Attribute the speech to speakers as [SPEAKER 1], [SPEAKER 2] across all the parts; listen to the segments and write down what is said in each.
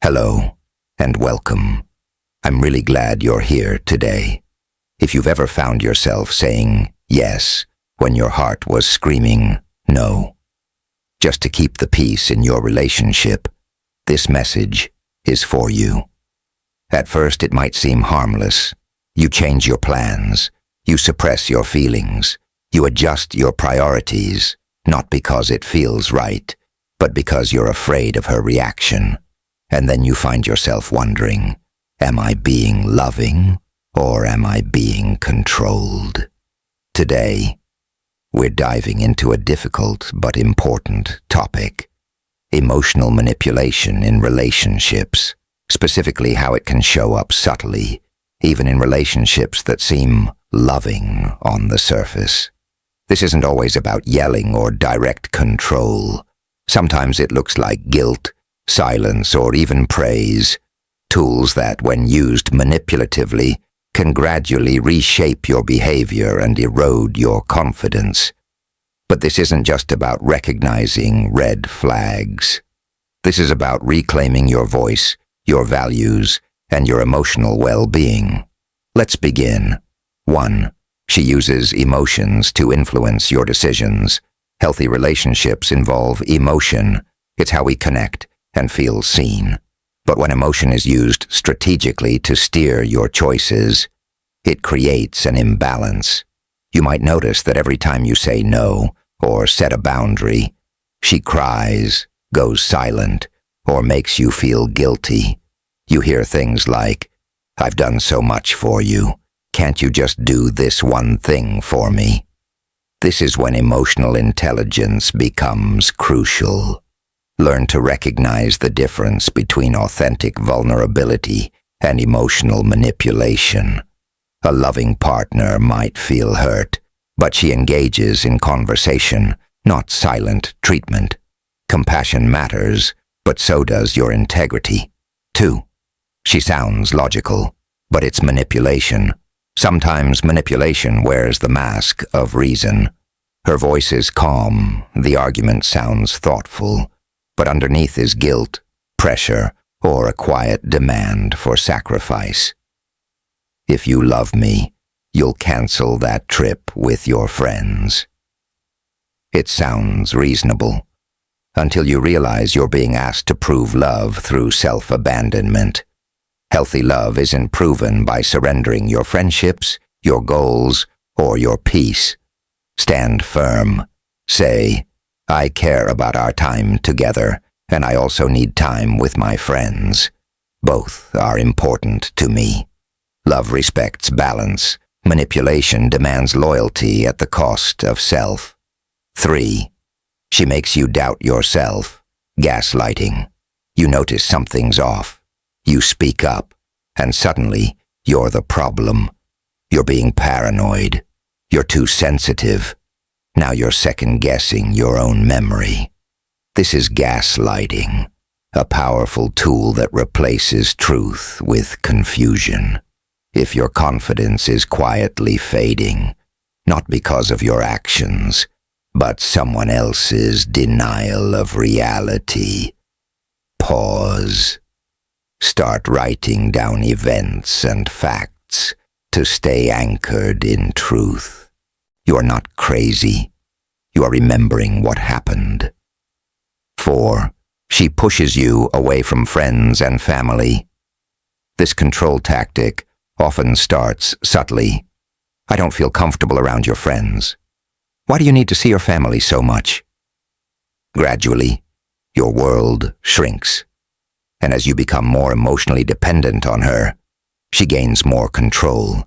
[SPEAKER 1] Hello, and welcome. I'm really glad you're here today. If you've ever found yourself saying yes when your heart was screaming no, just to keep the peace in your relationship, this message is for you. At first it might seem harmless. You change your plans, you suppress your feelings, you adjust your priorities, not because it feels right, but because you're afraid of her reaction. And then you find yourself wondering, am I being loving or am I being controlled? Today, we're diving into a difficult but important topic: emotional manipulation in relationships, specifically how it can show up subtly, even in relationships that seem loving on the surface. This isn't always about yelling or direct control. Sometimes it looks like guilt, silence, or even praise, tools that, when used manipulatively, can gradually reshape your behavior and erode your confidence. But this isn't just about recognizing red flags. This is about reclaiming your voice, your values, and your emotional well-being. Let's begin. 1. She uses emotions to influence your decisions. Healthy relationships involve emotion. It's how we connect and feel seen. But when emotion is used strategically to steer your choices, it creates an imbalance. You might notice that every time you say no or set a boundary, she cries, goes silent, or makes you feel guilty. You hear things like, "I've done so much for you. Can't you just do this one thing for me?" This is when emotional intelligence becomes crucial. Learn to recognize the difference between authentic vulnerability and emotional manipulation. A loving partner might feel hurt, but she engages in conversation, not silent treatment. Compassion matters, but so does your integrity. 2. She sounds logical, but it's manipulation. Sometimes manipulation wears the mask of reason. Her voice is calm, the argument sounds thoughtful, but underneath is guilt, pressure, or a quiet demand for sacrifice. "If you love me, you'll cancel that trip with your friends." It sounds reasonable, until you realize you're being asked to prove love through self-abandonment. Healthy love isn't proven by surrendering your friendships, your goals, or your peace. Stand firm. Say, "I care about our time together, and I also need time with my friends. Both are important to me." Love respects balance. Manipulation demands loyalty at the cost of self. 3. She makes you doubt yourself. Gaslighting. You notice something's off. You speak up, and suddenly you're the problem. You're being paranoid. You're too sensitive. Now you're second-guessing your own memory. This is gaslighting, a powerful tool that replaces truth with confusion. If your confidence is quietly fading, not because of your actions, but someone else's denial of reality, pause. Start writing down events and facts to stay anchored in truth. You are not crazy. You are remembering what happened. 4. She pushes you away from friends and family. This control tactic often starts subtly. "I don't feel comfortable around your friends." "Why do you need to see your family so much?" Gradually, your world shrinks, and as you become more emotionally dependent on her, she gains more control.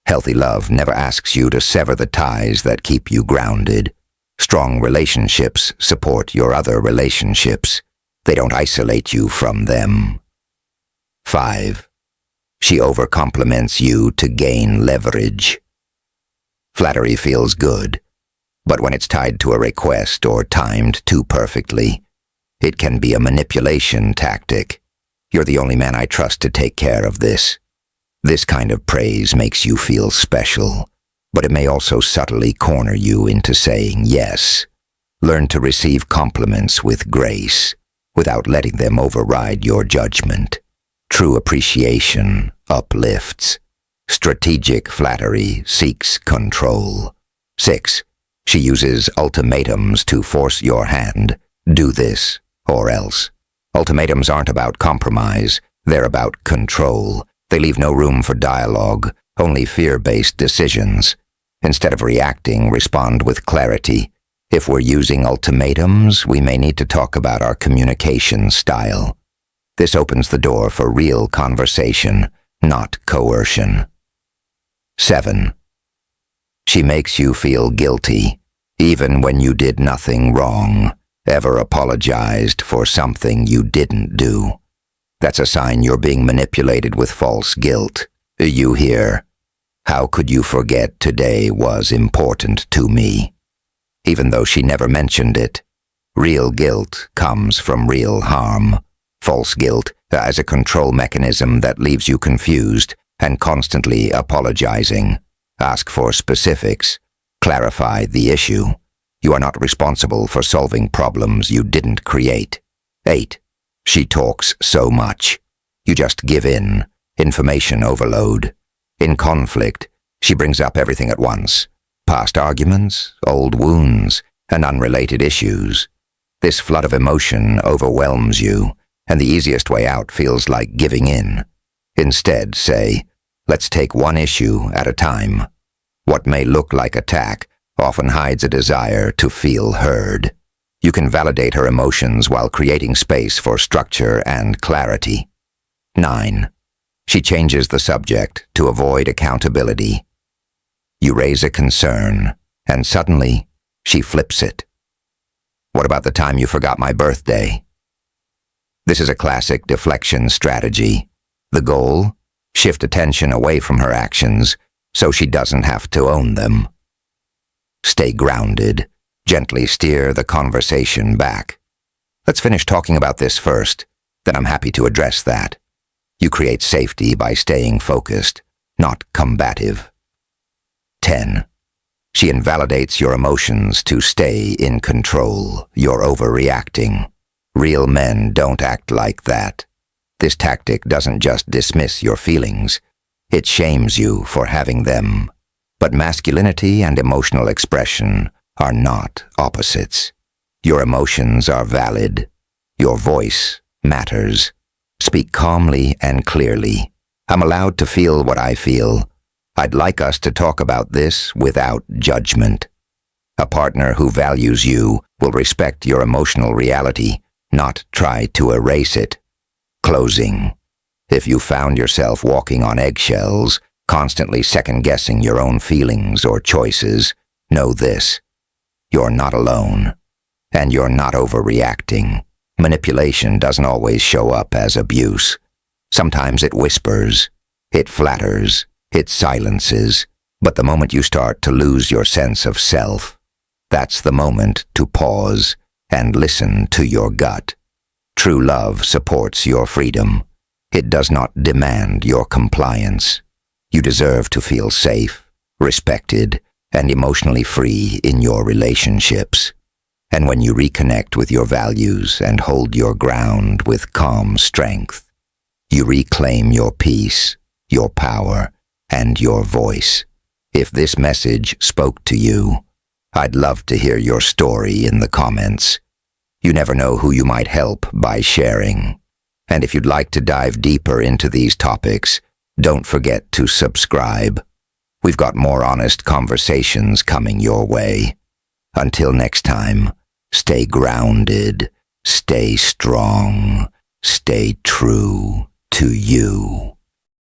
[SPEAKER 1] Healthy love never asks you to sever the ties that keep you grounded. Strong relationships support your other relationships. They don't isolate you from them. 5. She overcompliments you to gain leverage. Flattery feels good, but when it's tied to a request or timed too perfectly, it can be a manipulation tactic. "You're the only man I trust to take care of this." This kind of praise makes you feel special, but it may also subtly corner you into saying yes. Learn to receive compliments with grace. without letting them override your judgment. True appreciation uplifts. Strategic flattery seeks control. 6. She uses ultimatums to force your hand. Do this, or else. Ultimatums aren't about compromise, they're about control. They leave no room for dialogue, only fear-based decisions. Instead of reacting, respond with clarity. If we're using ultimatums, we may need to talk about our communication style. This opens the door for real conversation, not coercion. 7. She makes you feel guilty, even when you did nothing wrong, ever apologized for something you didn't do. That's a sign you're being manipulated with false guilt. You hear, "How could you forget today was important to me?" Even though she never mentioned it. Real guilt comes from real harm. False guilt as a control mechanism that leaves you confused and constantly apologizing. Ask for specifics. Clarify the issue. You are not responsible for solving problems you didn't create. 8. She talks so much. You just give in. Information overload. In conflict, she brings up everything at once. Past arguments, old wounds, and unrelated issues. This flood of emotion overwhelms you, and the easiest way out feels like giving in. Instead, say, let's take one issue at a time. What may look like attack often hides a desire to feel heard. You can validate her emotions while creating space for structure and clarity. 9. She changes the subject to avoid accountability. You raise a concern, and suddenly, she flips it. What about the time you forgot my birthday? This is a classic deflection strategy. The goal? Shift attention away from her actions so she doesn't have to own them. Stay grounded. Gently steer the conversation back. Let's finish talking about this first, then I'm happy to address that. You create safety by staying focused, not combative. 10. She invalidates your emotions to stay in control. You're overreacting. Real men don't act like that. This tactic doesn't just dismiss your feelings, it shames you for having them. But masculinity and emotional expression are not opposites. Your emotions are valid. Your voice matters. Speak calmly and clearly. I'm allowed to feel what I feel. I'd like us to talk about this without judgment. A partner who values you will respect your emotional reality, not try to erase it. Closing. If you found yourself walking on eggshells, constantly second-guessing your own feelings or choices, know this. You're not alone, and you're not overreacting. Manipulation doesn't always show up as abuse. Sometimes it whispers, it flatters, it silences, but the moment you start to lose your sense of self, that's the moment to pause and listen to your gut. True love supports your freedom. It does not demand your compliance. You deserve to feel safe, respected, and emotionally free in your relationships. And when you reconnect with your values and hold your ground with calm strength, you reclaim your peace, your power, and your voice. If this message spoke to you, I'd love to hear your story in the comments. You never know who you might help by sharing. And if you'd like to dive deeper into these topics, don't forget to subscribe. We've got more honest conversations coming your way. Until next time, stay grounded, stay strong, stay true to you.